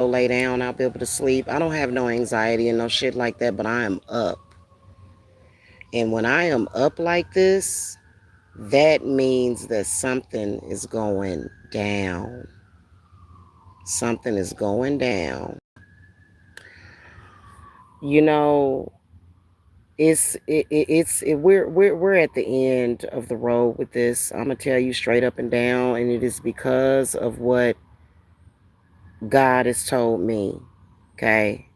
go lay down, I'll be able to sleep. I don't have no anxiety and no shit like that, but I am up. And when I am up like this, that means that something is going down. Something is going down. You know, we're at the end of the road with this. I'm gonna tell you straight up and down, and it is because of what God has told me. Okay.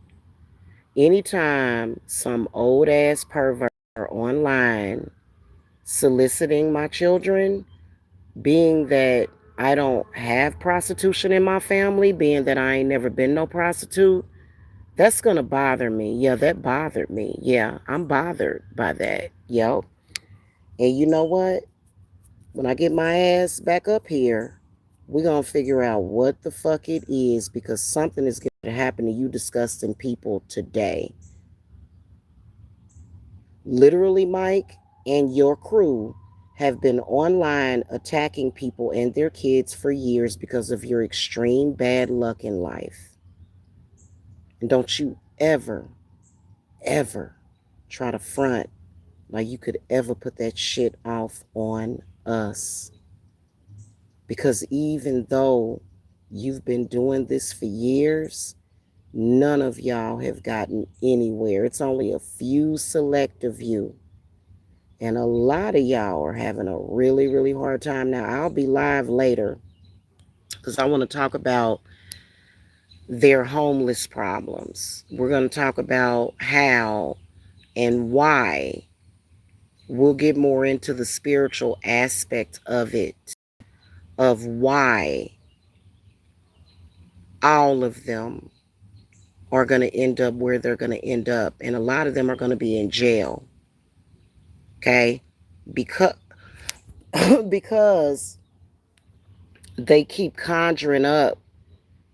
Anytime some old ass pervert online soliciting my children, being that I don't have prostitution in my family, being that I ain't never been no prostitute, that's gonna bother me. Yeah, that bothered me. Yeah, I'm bothered by that. Yep. And you know what? When I get my ass back up here, we're gonna figure out what the fuck it is, because something is gonna happen to you disgusting people today. Literally, Mike and your crew have been online attacking people and their kids for years because of your extreme bad luck in life. And don't you ever, ever try to front like you could ever put that shit off on us. Because even though you've been doing this for years, none of y'all have gotten anywhere. It's only a few select of you. And a lot of y'all are having a really, really hard time. Now, I'll be live later because I want to talk about their homeless problems. We're going to talk about how and why. We'll get more into the spiritual aspect of it, of why all of them are going to end up where they're going to end up. And a lot of them are going to be in jail. Okay? Because because they keep conjuring up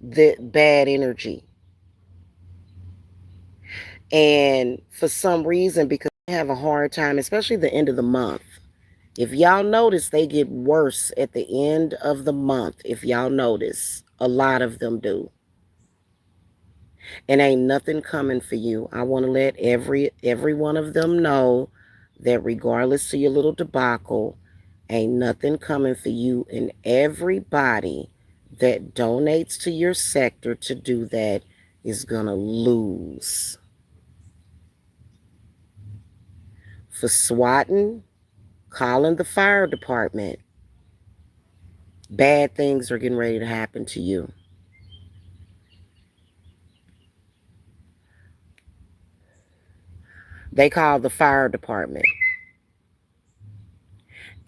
that bad energy. And for some reason, because they have a hard time, especially the end of the month. If y'all notice, they get worse at the end of the month. If y'all notice, a lot of them do. And ain't nothing coming for you. I want to let every one of them know that regardless of your little debacle, ain't nothing coming for you. And everybody that donates to your sector to do that is gonna lose. For swatting, calling the fire department, bad things are getting ready to happen to you. They call the fire department.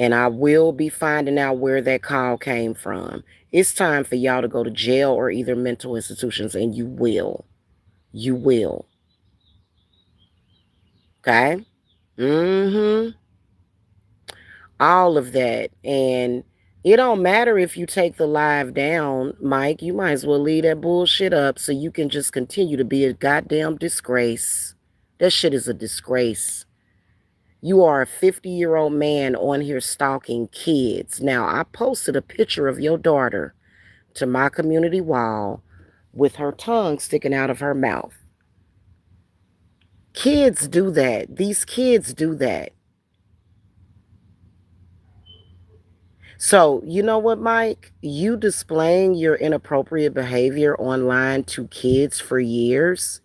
And I will be finding out where that call came from. It's time for y'all to go to jail or either mental institutions, and you will. You will. Okay? Mm-hmm. All of that. And it don't matter if you take the live down, Mike. You might as well leave that bullshit up so you can just continue to be a goddamn disgrace. That shit is a disgrace. You are a 50-year-old man on here stalking kids. Now, I posted a picture of your daughter to my community wall with her tongue sticking out of her mouth. Kids do that. These kids do that. So, you know what, Mike? You displaying your inappropriate behavior online to kids for years.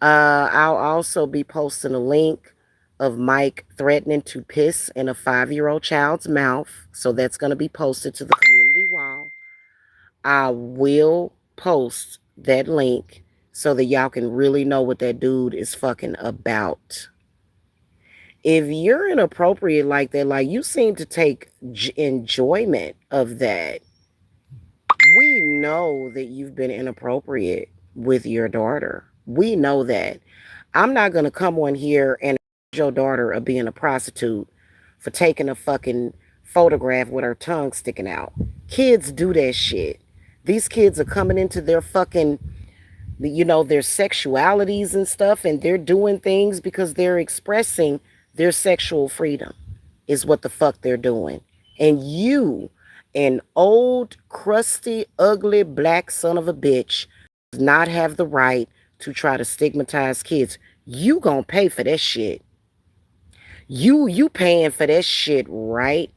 I'll also be posting a link of Mike threatening to piss in a 5-year-old child's mouth. So that's going to be posted to the community wall. I will post that link so that y'all can really know what that dude is fucking about. If you're inappropriate like that, like you seem to take enjoyment of that, we know that you've been inappropriate with your daughter. We know that. I'm not going to come on here and accuse your daughter of being a prostitute for taking a fucking photograph with her tongue sticking out. Kids do that shit. These kids are coming into their fucking, their sexualities and stuff, and they're doing things because they're expressing their sexual freedom, is what the fuck they're doing. And you, an old, crusty, ugly, black son of a bitch, does not have the right to try to stigmatize kids. You gonna pay for that shit. You paying for that shit right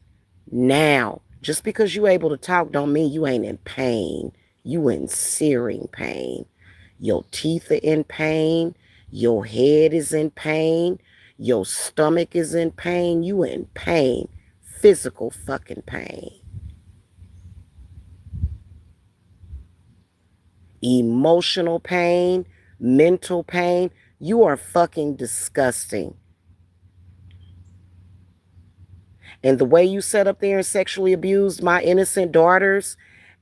now. Just because you able to talk don't mean you ain't in pain. You in searing pain. Your teeth are in pain. Your head is in pain. Your stomach is in pain. You in pain. Physical fucking pain. Emotional pain. Mental pain. You are fucking disgusting. And the way you sat up there and sexually abused my innocent daughters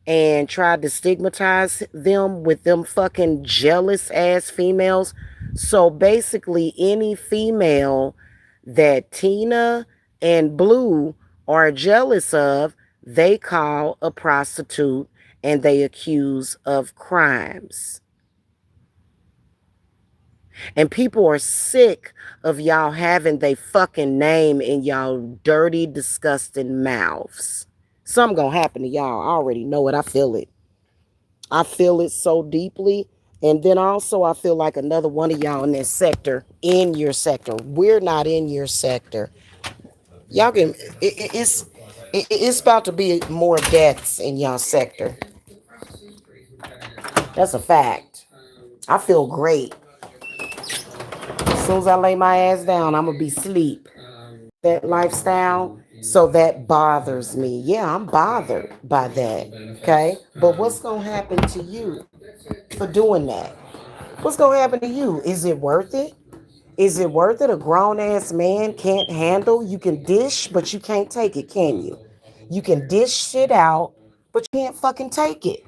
and tried to stigmatize them with them fucking jealous ass females. So basically, any female that Tina and Blue are jealous of, they call a prostitute and they accuse of crimes. And people are sick of y'all having they fucking name in y'all dirty, disgusting mouths. Something gonna happen to y'all. I already know it. I feel it. I feel it so deeply. And then also, I feel like another one of y'all in this sector, in your sector. We're not in your sector. Y'all can, it's about to be more deaths in y'all sector. That's a fact. I feel great. As soon as I lay my ass down, I'm going to be asleep. That lifestyle, so that bothers me. Yeah, I'm bothered by that. Okay? But what's going to happen to you for doing that? What's going to happen to you? Is it worth it? Is it worth it? A grown ass man can't handle. You can dish, but you can't take it, can you? You can dish shit out, but you can't fucking take it.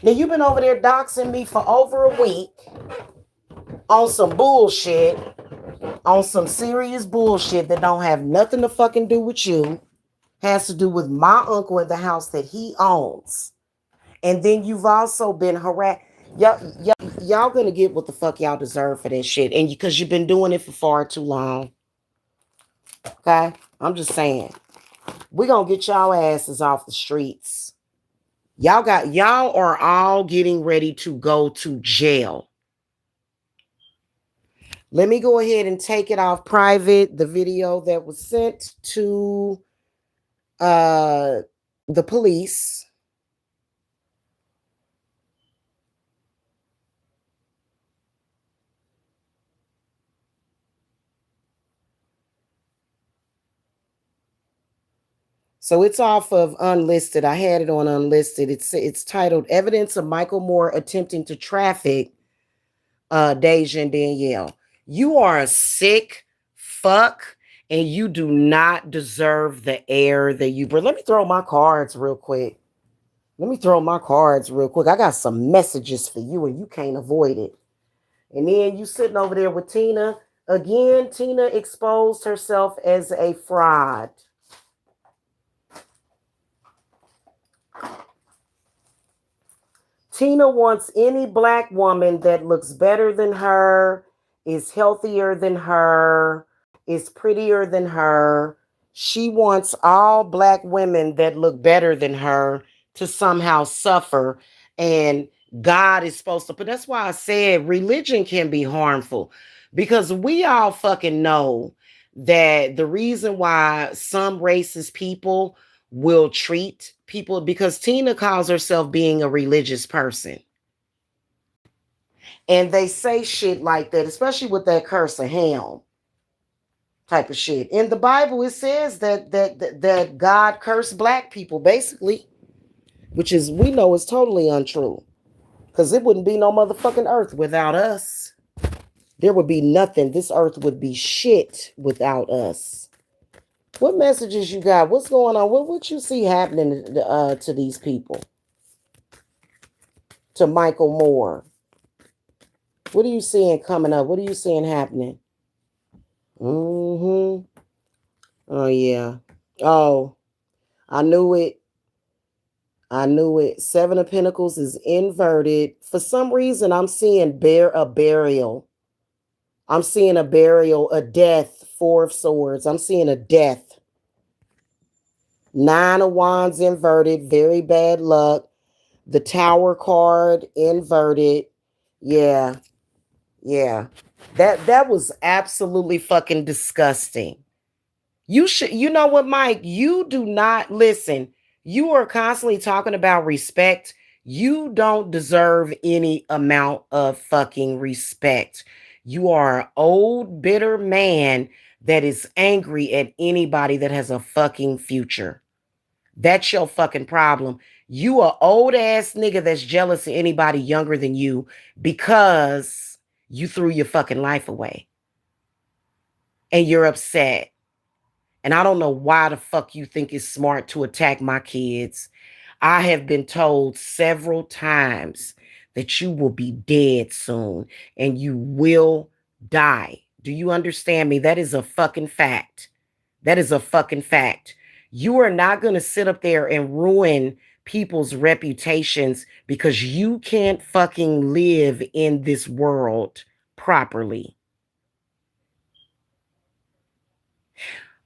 Now, you've been over there doxing me for over a week on some bullshit, on some serious bullshit that don't have nothing to fucking do with you, has to do with my uncle in the house that he owns. And then you've also been harassed. Y'all gonna get what the fuck y'all deserve for this shit. And because you've been doing it for far too long. Okay? I'm just saying. We're gonna get y'all asses off the streets. Y'all are all getting ready to go to jail. Let me go ahead and take it off private. The video that was sent to uh the police. So it's off of unlisted. I had it on unlisted. It's titled Evidence of Michael Moore Attempting to Traffic Deja and Danielle. You are a sick fuck and you do not deserve the air that you breathe. Let me throw my cards real quick. I got some messages for you and you can't avoid it. And then you sitting over there with Tina. Again, Tina exposed herself as a fraud. Tina wants any black woman that looks better than her, is healthier than her, is prettier than her. She wants all black women that look better than her to somehow suffer. And God is supposed to, but that's why I said religion can be harmful because we all fucking know that the reason why some racist people will treat people, because Tina calls herself being a religious person. And they say shit like that, especially with that curse of Ham type of shit. In the Bible, it says that God cursed black people, basically, which is we know is totally untrue. Because it wouldn't be no motherfucking earth without us. There would be nothing. This earth would be shit without us. What messages you got? What's going on? What you see happening to these people? To Michael Moore? What are you seeing coming up? What are you seeing happening? Mm-hmm. Oh, yeah. Oh, I knew it. I knew it. Seven of Pentacles is inverted. For some reason, I'm seeing a burial. I'm seeing a burial, a death. Four of Swords. I'm seeing a death. Nine of Wands inverted. Very bad luck. The tower card inverted. Yeah, yeah. That was absolutely fucking disgusting. You should, you know what, Mike? You do not listen. You are constantly talking about respect. You don't deserve any amount of fucking respect. You are an old, bitter man that is angry at anybody that has a fucking future. That's your fucking problem. You a old ass nigga that's jealous of anybody younger than you because you threw your fucking life away and you're upset. And I don't know why the fuck you think it's smart to attack my kids. I have been told several times that you will be dead soon and you will die. Do you understand me? That is a fucking fact. That is a fucking fact. You are not going to sit up there and ruin people's reputations because you can't fucking live in this world properly.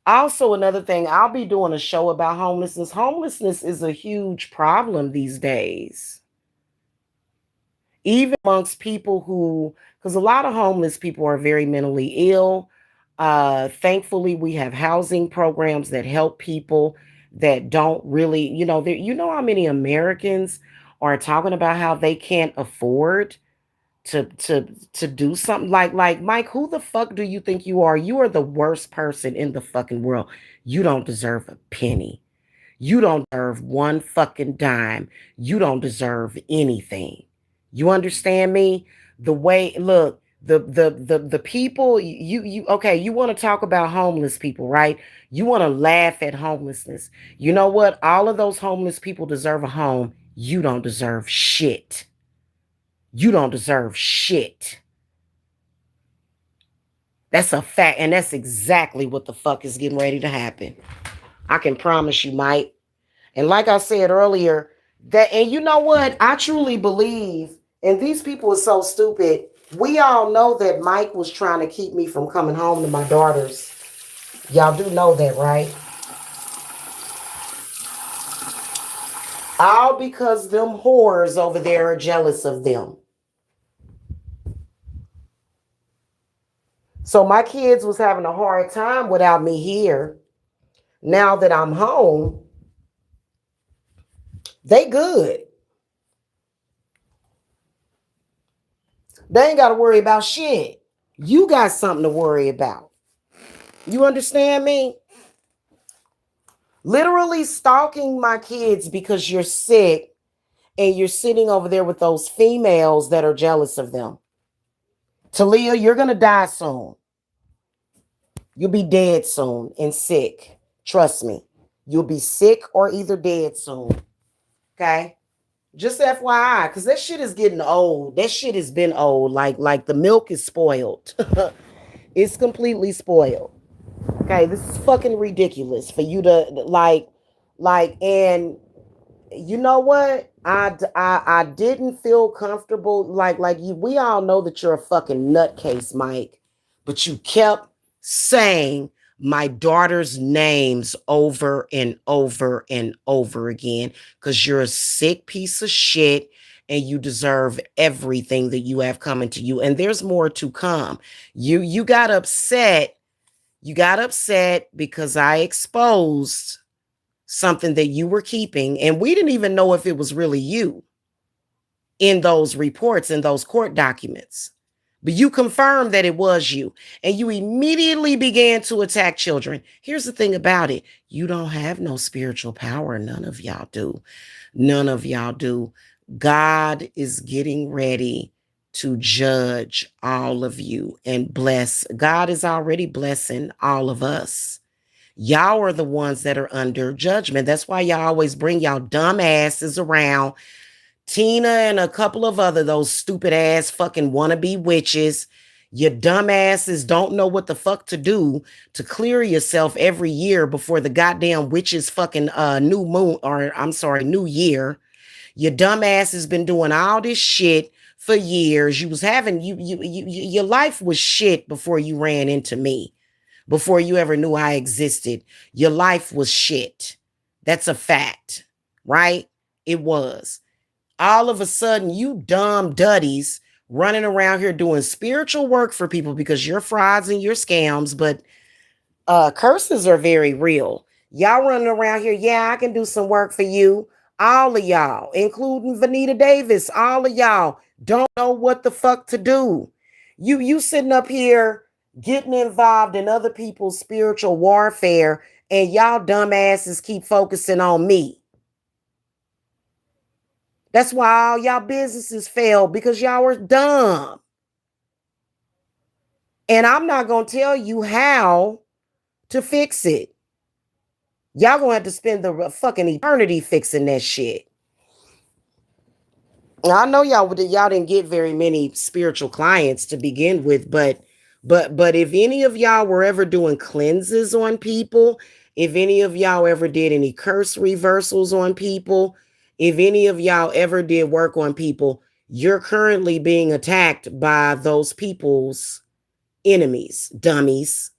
Also, another thing, I'll be doing a show about homelessness. Homelessness is a huge problem these days, even amongst people who, because a lot of homeless people are very mentally ill. Thankfully, we have housing programs that help people that don't really, you know how many Americans are talking about how they can't afford to do something like Mike, who the fuck do you think you are? You are the worst person in the fucking world. You don't deserve a penny. You don't deserve one fucking dime. You don't deserve anything. You understand me? The way, look, the people you okay, you want to talk about homeless people, right? You want to laugh at homelessness. You know what? All of those homeless people deserve a home. You don't deserve shit. You don't deserve shit. That's a fact. And that's exactly what the fuck is getting ready to happen. I can promise you, Mike. And like I said earlier, that, and you know what? I truly believe, and these people are so stupid. We all know that Mike was trying to keep me from coming home to my daughters. Y'all do know that, right? All because them whores over there are jealous of them. So my kids was having a hard time without me here. Now that I'm home, they good. They ain't got to worry about shit. You got something to worry about. You understand me? Literally stalking my kids because you're sick and you're sitting over there with those females that are jealous of them. Talia, you're going to die soon. You'll be dead soon and sick. Trust me. You'll be sick or either dead soon. Okay? Just FYI, because that shit is getting old. That shit has been old. Like the milk is spoiled. It's completely spoiled. Okay, this is fucking ridiculous for you to and you know what? I didn't feel comfortable like you. We all know that you're a fucking nutcase, Mike, but you kept saying my daughter's names over and over and over again because you're a sick piece of shit and you deserve everything that you have coming to you. And there's more to come. You got upset. You got upset because I exposed something that you were keeping, and we didn't even know if it was really you in those reports, in those court documents. But you confirmed that it was you, and you immediately began to attack children. Here's the thing about it: you don't have no spiritual power. None of y'all do. None of y'all do. God is getting ready to judge all of you and bless. God is already blessing all of us. Y'all are the ones that are under judgment. That's why y'all always bring y'all dumb asses around. Tina and a couple of other those stupid ass fucking wannabe witches. Your dumb asses don't know what the fuck to do to clear yourself every year before the goddamn witches fucking new moon, or I'm sorry, new year. Your dumb ass has been doing all this shit for years. You was having your life was shit before you ran into me. Before you ever knew I existed, your life was shit. That's a fact, right? It was. All of a sudden, you dumb duddies running around here doing spiritual work for people because you're frauds and you're scams, but curses are very real. Y'all running around here, yeah, I can do some work for you. All of y'all, including Vanita Davis, all of y'all don't know what the fuck to do. You sitting up here getting involved in other people's spiritual warfare, and y'all dumbasses keep focusing on me. That's why all y'all businesses fail, because y'all are dumb. And I'm not going to tell you how to fix it. Y'all going to have to spend the fucking eternity fixing that shit. I know y'all didn't get very many spiritual clients to begin with, but if any of y'all were ever doing cleanses on people, if any of y'all ever did any curse reversals on people, if any of y'all ever did work on people, you're currently being attacked by those people's enemies, dummies.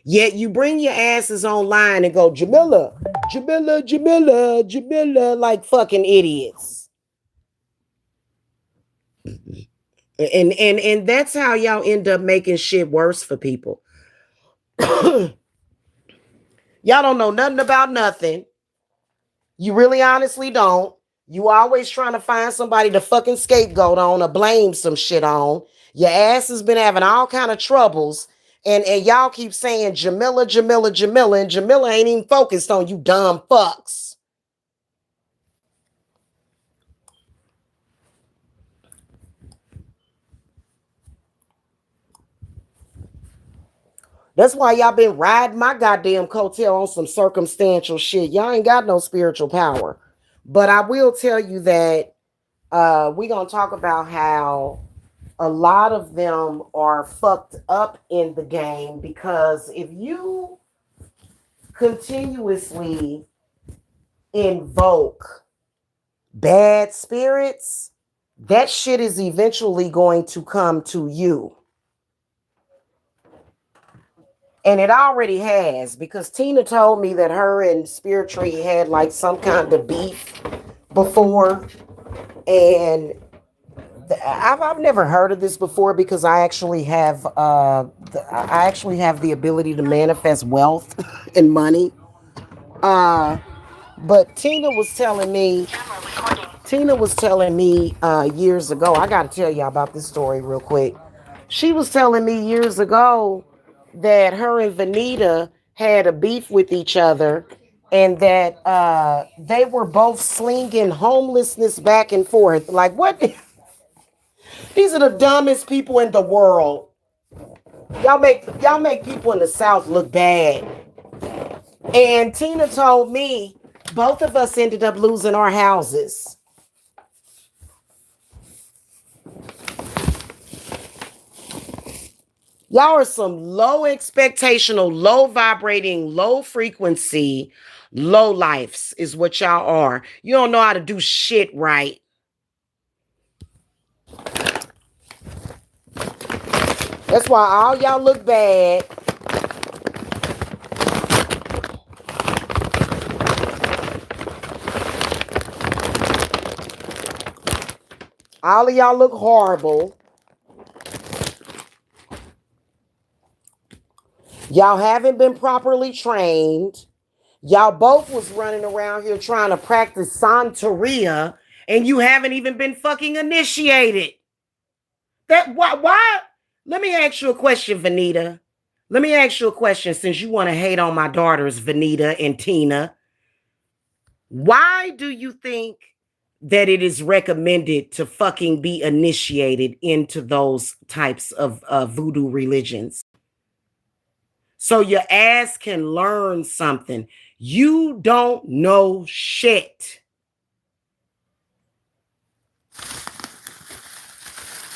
Yet you bring your asses online and go, Jamila, Jamila, Jamila, Jamila, like fucking idiots. And that's how y'all end up making shit worse for people. Y'all don't know nothing about nothing. You really honestly don't. You always trying to find somebody to fucking scapegoat on or blame some shit on. Your ass has been having all kind of troubles. And y'all keep saying Jamila, Jamila, Jamila, and Jamila ain't even focused on you dumb fucks. That's why y'all been riding my goddamn coattail on some circumstantial shit. Y'all ain't got no spiritual power. But I will tell you that we're going to talk about how a lot of them are fucked up in the game, because if you continuously invoke bad spirits, that shit is eventually going to come to you. And it already has, because Tina told me that her and Spirit Tree had like some kind of beef before. And I've never heard of this before, because I actually have the ability to manifest wealth and money. But Tina was telling me years ago. I got to tell y'all about this story real quick. She was telling me years ago that her and Vanita had a beef with each other, and that they were both slinging homelessness back and forth. Like, what? These are the dumbest people in the world. Y'all make people in the South look bad. And Tina told me both of us ended up losing our houses. Y'all are some low expectational, low vibrating, low frequency, low lives is what y'all are. You don't know how to do shit right. That's why all y'all look bad. All of y'all look horrible. Y'all haven't been properly trained. Y'all both was running around here trying to practice Santeria, and you haven't even been fucking initiated. That why? Let me ask you a question, Vanita. Let me ask you a question, since you want to hate on my daughters, Vanita and Tina. Why do you think that it is recommended to fucking be initiated into those types of voodoo religions? So your ass can learn something. You don't know shit.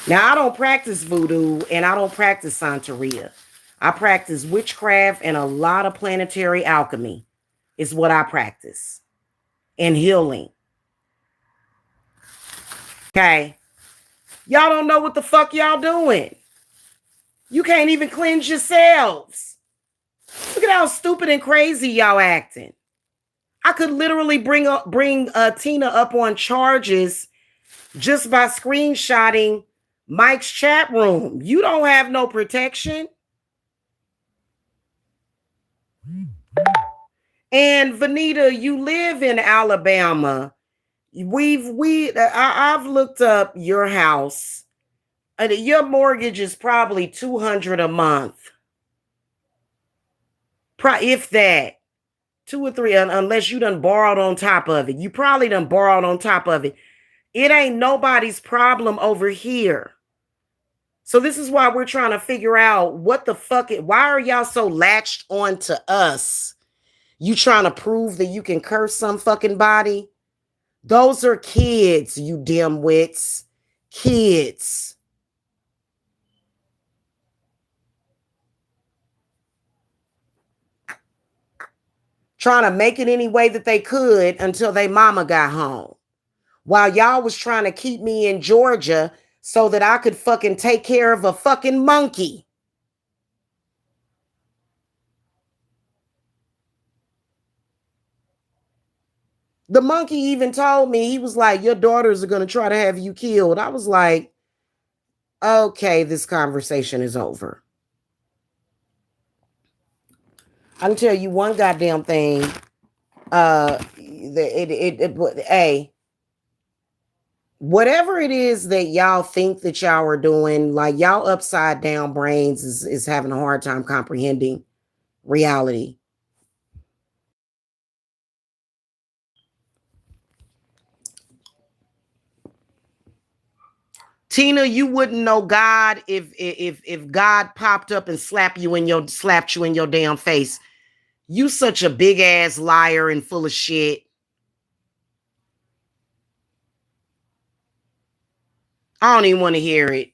Now, I don't practice voodoo and I don't practice Santeria. I practice witchcraft and a lot of planetary alchemy is what I practice. And healing. Okay? Y'all don't know what the fuck y'all doing. You can't even cleanse yourselves. Look at how stupid and crazy y'all acting. I could literally bring Tina up on charges just by screenshotting Mike's chat room. You don't have no protection. And Vanita, you live in Alabama. I've looked up your house. Your mortgage is probably $200 a month. If that. 2 or 3, unless you done borrowed on top of it. You probably done borrowed on top of it. It ain't nobody's problem over here. So this is why we're trying to figure out what the fuck why are y'all so latched on to us? You trying to prove that you can curse some fucking body? Those are kids, you dimwits. Kids. Trying to make it any way that they could until they mama got home. While y'all was trying to keep me in Georgia so that I could fucking take care of a fucking monkey. The monkey even told me, he was like, your daughters are going to try to have you killed. I was like, okay, this conversation is over. I can tell you one goddamn thing. Hey, whatever it is that y'all think that y'all are doing, like y'all upside down brains is having a hard time comprehending reality. Tina, you wouldn't know God if God popped up and slapped you in your damn face. You such a big ass liar and full of shit. I don't even want to hear it.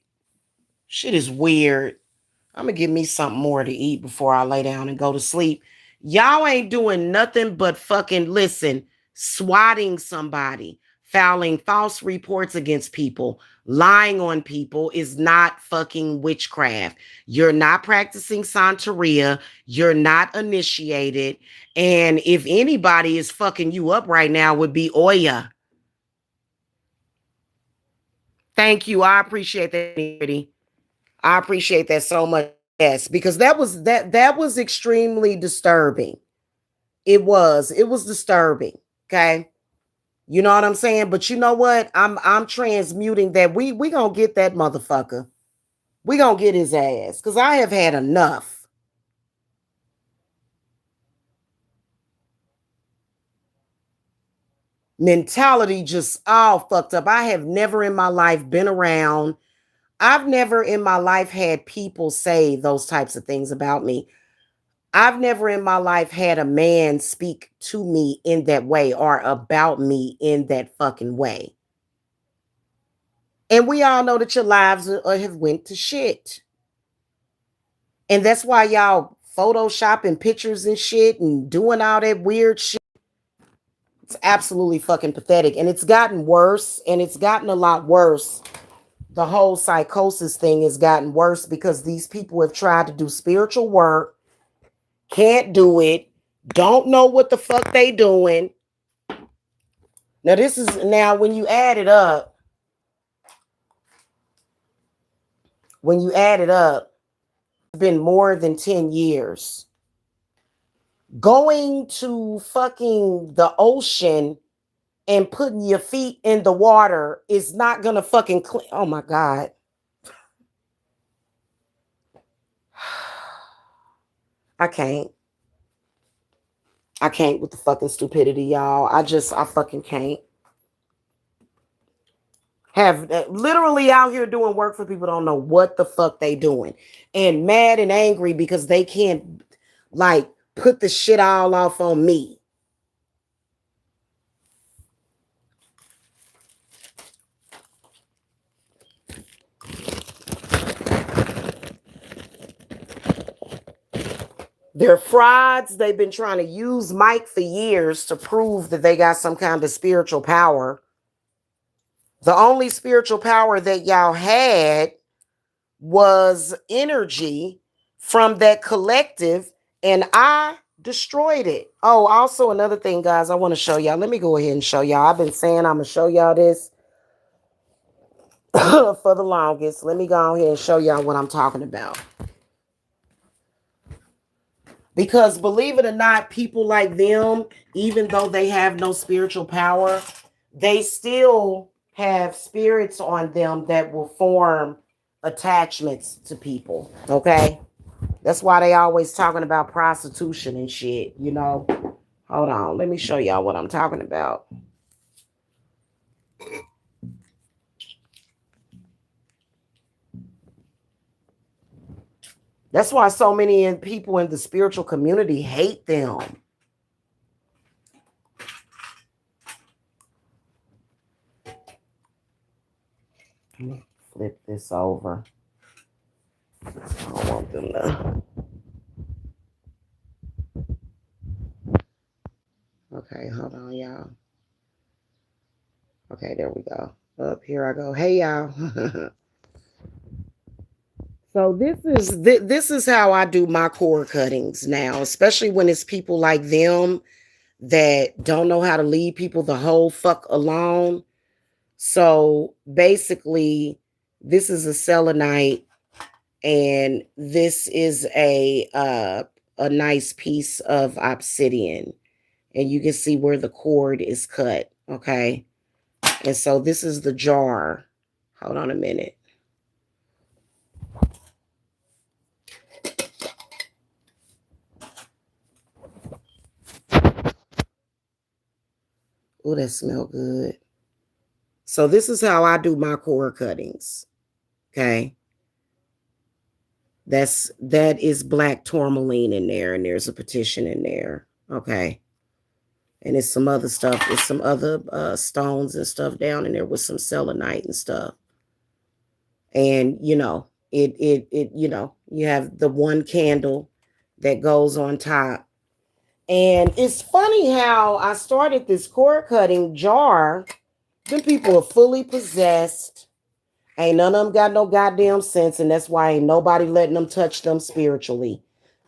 Shit is weird. I'm gonna give me something more to eat before I lay down and go to sleep. Y'all ain't doing nothing but fucking listen, swatting somebody, filing false reports against people, lying on people is not fucking witchcraft. You're not practicing Santeria. You're not initiated. And if anybody is fucking you up right now, would be Oya. Thank you. I appreciate that. I appreciate that so much. Yes, because that was extremely disturbing. It was disturbing. Okay. You know what I'm saying? But you know what? I'm transmuting that. We gonna get that motherfucker. We gonna get his ass. Because I have had enough. Mentality just all fucked up. I have never in my life been around. I've never in my life had people say those types of things about me. I've never in my life had a man speak to me in that way or about me in that fucking way. And we all know that your lives have went to shit. And that's why y'all photoshopping pictures and shit and doing all that weird shit. It's absolutely fucking pathetic. And it's gotten worse. And it's gotten a lot worse. The whole psychosis thing has gotten worse because these people have tried to do spiritual work, can't do it, don't know what the fuck they doing. Now when you add it up, it's been more than 10 years. Going to fucking the ocean and putting your feet in the water is not gonna fucking clean. Oh my God. I can't. I can't with the fucking stupidity, y'all. I fucking can't. Have literally out here doing work for people don't know what the fuck they doing and mad and angry because they can't like put the shit all off on me. They're frauds. They've been trying to use Mike for years to prove that they got some kind of spiritual power. The only spiritual power that y'all had was energy from that collective. And I Destroyed it. Oh, also another thing, guys, I want to show y'all. Let me go ahead and show y'all. I've been saying I'm going to show y'all this for the longest. Let me go ahead and show y'all what I'm talking about. Because believe it or not, people like them, even though they have no spiritual power, they still have spirits on them that will form attachments to people. Okay? That's why they always talking about prostitution and shit, you know. Hold on, let me show y'all what I'm talking about. That's why so many people in the spiritual community hate them. Let me flip this over. I don't want them to. Okay, hold on, y'all. Okay, there we go. Up here I go. Hey, y'all. So this is how I do my cord cuttings now, especially when it's people like them that don't know how to leave people the whole fuck alone. So basically, this is a selenite, and this is a nice piece of obsidian, and you can see where the cord is cut. Okay, and so this is the jar. Hold on a minute. Oh, that smell good. So this is how I do my cord cuttings. Okay. That is black tourmaline in there, and there's a petition in there. Okay. And it's some other stuff. It's some other stones and stuff down in there with some selenite and stuff. And you have the one candle that goes on top. And it's funny how I started this cord cutting jar. Them people are fully possessed. Ain't none of them got no goddamn sense, and that's why ain't nobody letting them touch them spiritually.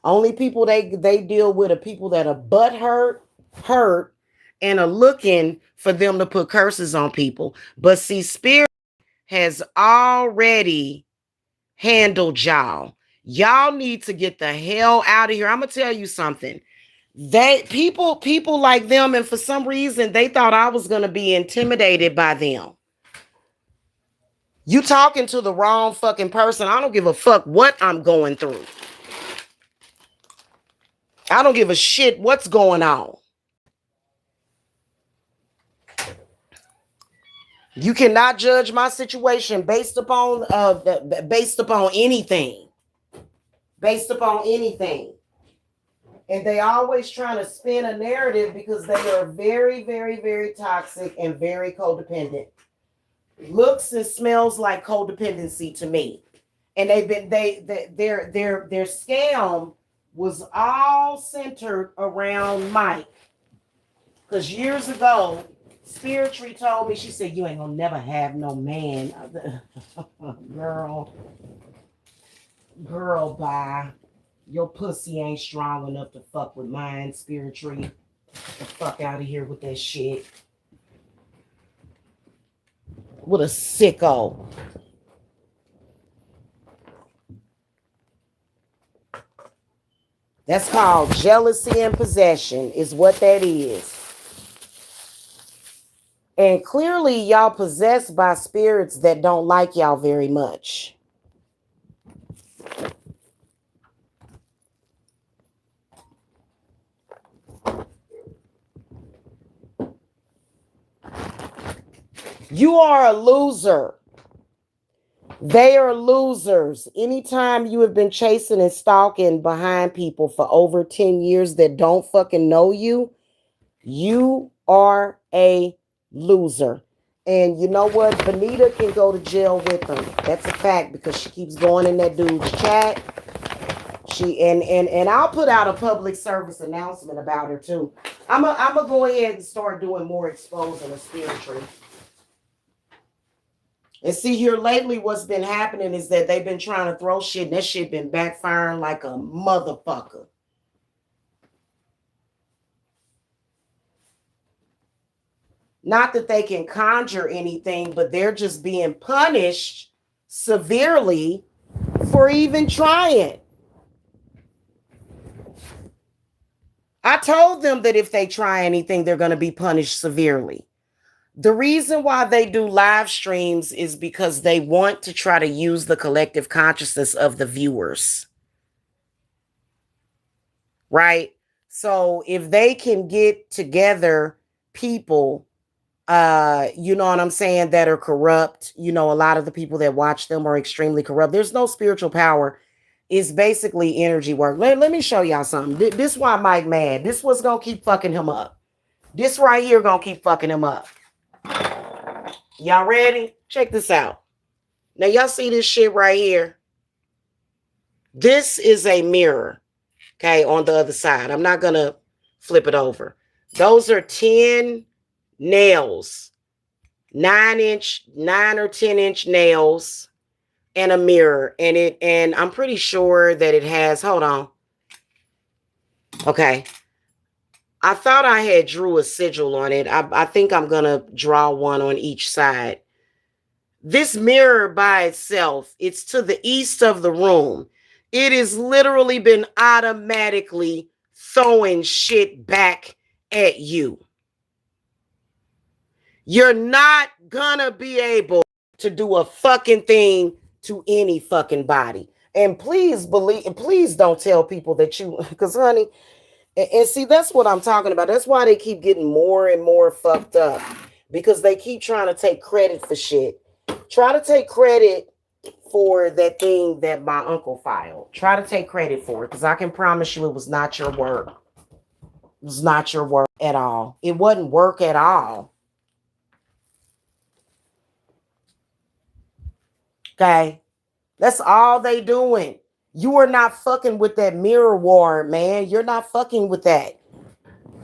Only people they deal with are people that are butt hurt, and are looking for them to put curses on people. But see, spirit has already handled y'all. Y'all need to get the hell out of here. I'm gonna tell you something. They people like them, and for some reason they thought I was gonna be intimidated by them. You talking to the wrong fucking person. I don't give a fuck what I'm going through. I don't give a shit what's going on. You cannot judge my situation based upon anything. Based upon anything. And they always trying to spin a narrative because they are very, very, very toxic and very codependent. Looks and smells like codependency to me. And their scam was all centered around Mike. Because years ago, Spirit Tree told me, she said, you ain't gonna never have no man. Girl, bye. Your pussy ain't strong enough to fuck with mine, Spirit Tree. Get the fuck out of here with that shit. What a sicko. That's called jealousy and possession, is what that is. And clearly, y'all possessed by spirits that don't like y'all very much. You are a loser. They are losers. Anytime you have been chasing and stalking behind people for over 10 years that don't fucking know you, you are a loser. And you know what? Benita can go to jail with them. That's a fact because she keeps going in that dude's chat. And I'll put out a public service announcement about her too. I'm gonna go ahead and start doing more exposing of spiritual. And see here lately, what's been happening is that they've been trying to throw shit, and that shit been backfiring like a motherfucker. Not that they can conjure anything, but they're just being punished severely for even trying. I told them that if they try anything, they're going to be punished severely. The reason why they do live streams is because they want to try to use the collective consciousness of the viewers. Right? So if they can get together people, you know what I'm saying, that are corrupt, you know, a lot of the people that watch them are extremely corrupt. There's no spiritual power. It's basically energy work. Let me show y'all something. This why Mike mad. This what's gonna keep fucking him up. This right here gonna keep fucking him up. Y'all ready? Check this out. Now y'all see this shit right here? This is a mirror, okay, on the other side. I'm not gonna flip it over. Those are 10 nails, 9 or 10-inch nails, and a mirror. And I'm pretty sure that it has, hold on. Okay. I thought I had drew a sigil on it. I think I'm gonna draw one on each side. This mirror by itself, it's to the east of the room. It has literally been automatically throwing shit back at you. You're not gonna be able to do a fucking thing to any fucking body. And please don't tell people that you, because honey, and see, that's what I'm talking about. That's why they keep getting more and more fucked up, because they keep trying to take credit for shit. Try to take credit for that thing that my uncle filed. Try to take credit for it, because I can promise you it was not your work. It was not your work at all. It wasn't work at all. Okay? That's all they doing. You are not fucking with that mirror ward, man. You're not fucking with that.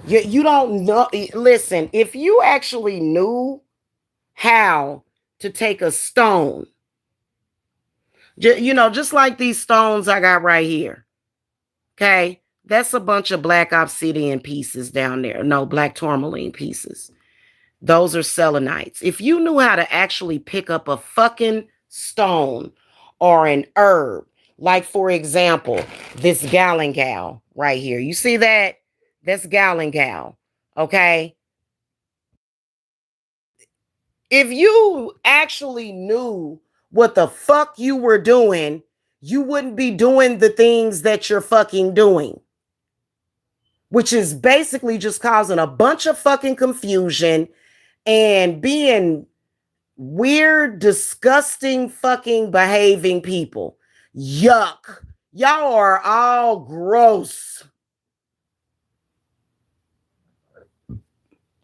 You don't know. Listen, if you actually knew how to take a stone, you know, just like these stones I got right here. Okay. That's a bunch of black obsidian pieces down there. No, black tourmaline pieces. Those are selenites. If you knew how to actually pick up a fucking stone or an herb, like for example, this galangal right here. You see that? That's galangal. Okay. If you actually knew what the fuck you were doing, you wouldn't be doing the things that you're fucking doing, which is basically just causing a bunch of fucking confusion and being weird, disgusting, fucking behaving people. Yuck. Y'all are all gross.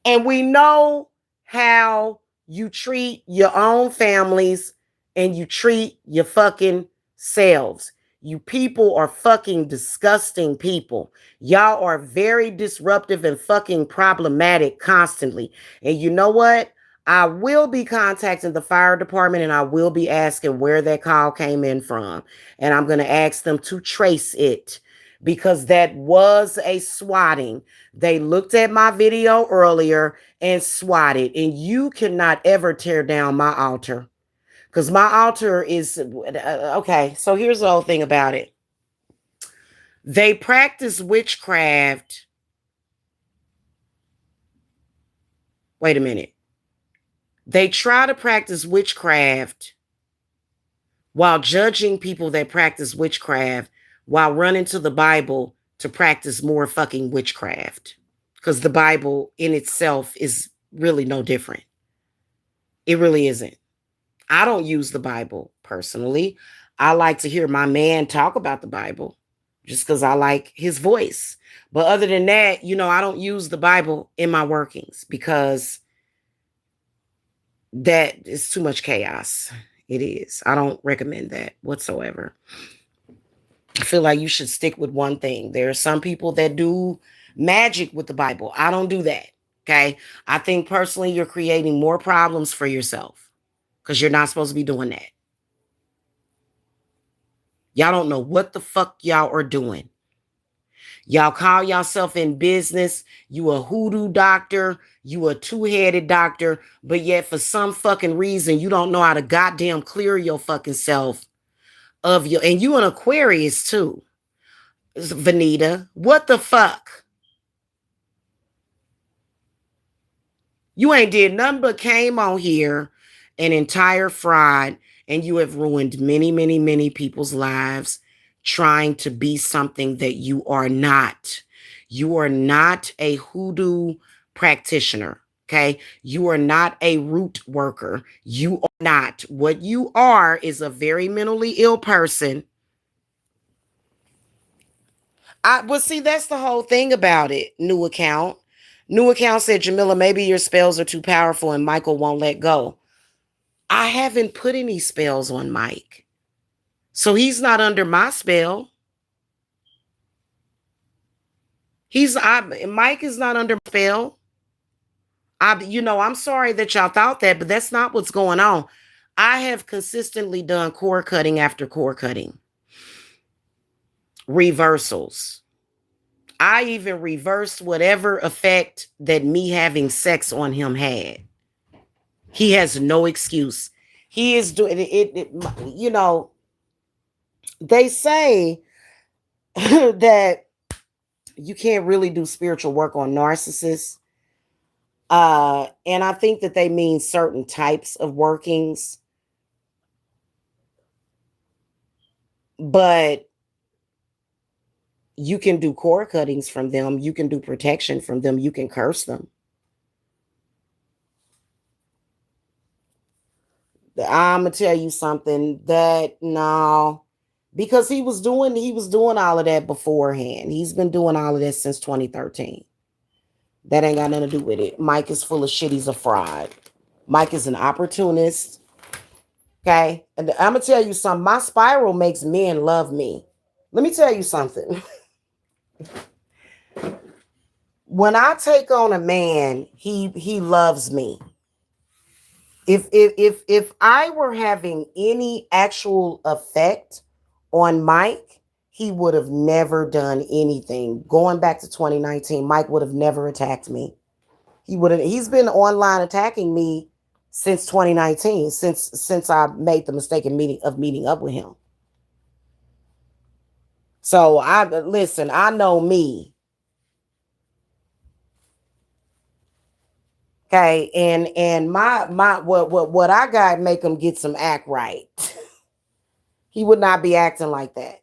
And we know how you treat your own families and you treat your fucking selves. You people are fucking disgusting people. Y'all are very disruptive and fucking problematic constantly. And you know what? I will be contacting the fire department and I will be asking where that call came in from. And I'm going to ask them to trace it, because that was a swatting. They looked at my video earlier and swatted. And you cannot ever tear down my altar, because my altar is okay. So here's the whole thing about it. They practice witchcraft. Wait a minute. They try to practice witchcraft while judging people that practice witchcraft, while running to the Bible to practice more fucking witchcraft. Because the Bible in itself is really no different. It really isn't. I don't use the Bible personally. I like to hear my man talk about the Bible just because I like his voice. But other than that, you know, I don't use the Bible in my workings because that is too much chaos. It is. I don't recommend that whatsoever. I feel like you should stick with one thing. There are some people that do magic with the Bible. I don't do that. Okay. I think personally you're creating more problems for yourself because you're not supposed to be doing that. Y'all don't know what the fuck y'all are doing. Y'all call yourself in business. You a hoodoo doctor. You a two-headed doctor. But yet for some fucking reason, you don't know how to goddamn clear your fucking self of your, and you an Aquarius too, Vanita. What the fuck? You ain't did nothing but came on here an entire fraud, and you have ruined many, many, many people's lives trying to be something that you are not. You are not a hoodoo practitioner. Okay. You are not a root worker. You are not. What you are is a very mentally ill person. Well, see, that's the whole thing about it. New account. New account said, Jamila, maybe your spells are too powerful and Michael won't let go. I haven't put any spells on Mike. So he's not under my spell. Mike is not under spell. I'm sorry that y'all thought that, but that's not what's going on. I have consistently done core cutting after core cutting. Reversals. I even reversed whatever effect that me having sex on him had. He has no excuse. He is doing it. They say that you can't really do spiritual work on narcissists. And I think that they mean certain types of workings. But you can do core cuttings from them. You can do protection from them. You can curse them. I'm gonna tell you something that no, because he was doing all of that beforehand. He's been doing all of that since 2013. That ain't got nothing to do with it. Mike is full of shit. He's a fraud. Mike is an opportunist. Okay. And I'm gonna tell you something. My spiral makes men love me. Let me tell you something. When I take on a man, he loves me. If I were having any actual effect on Mike, he would have never done anything. Going back to 2019, Mike would have never attacked me. He's been online attacking me since 2019, since I made the mistake of meeting up with him. So I know me. Okay, and my what I got make him get some act right. He would not be acting like that.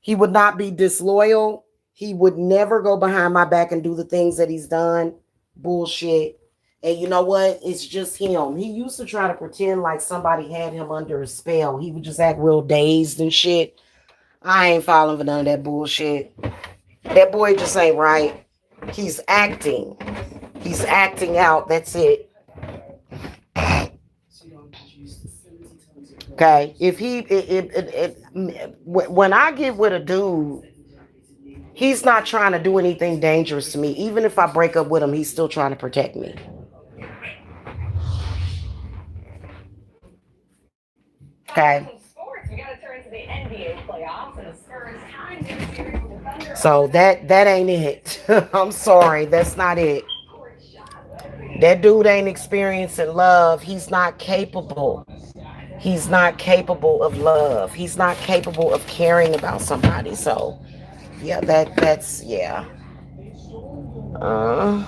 He would not be disloyal. He would never go behind my back and do the things that he's done. Bullshit. And you know what? It's just him. He used to try to pretend like somebody had him under a spell. He would just act real dazed and shit. I ain't falling for none of that bullshit. That boy just ain't right. He's acting. He's acting out. That's it. Okay. When I get with a dude, he's not trying to do anything dangerous to me. Even if I break up with him, he's still trying to protect me. Okay. So that ain't it. I'm sorry. That's not it. That dude ain't experiencing love. He's not capable. He's not capable of love. He's not capable of caring about somebody. So yeah, that's yeah. Uh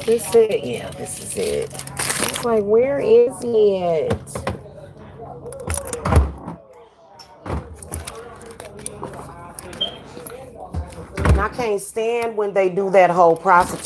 This it. Yeah, this is it. It's like, where is it? And I can't stand when they do that whole prostitute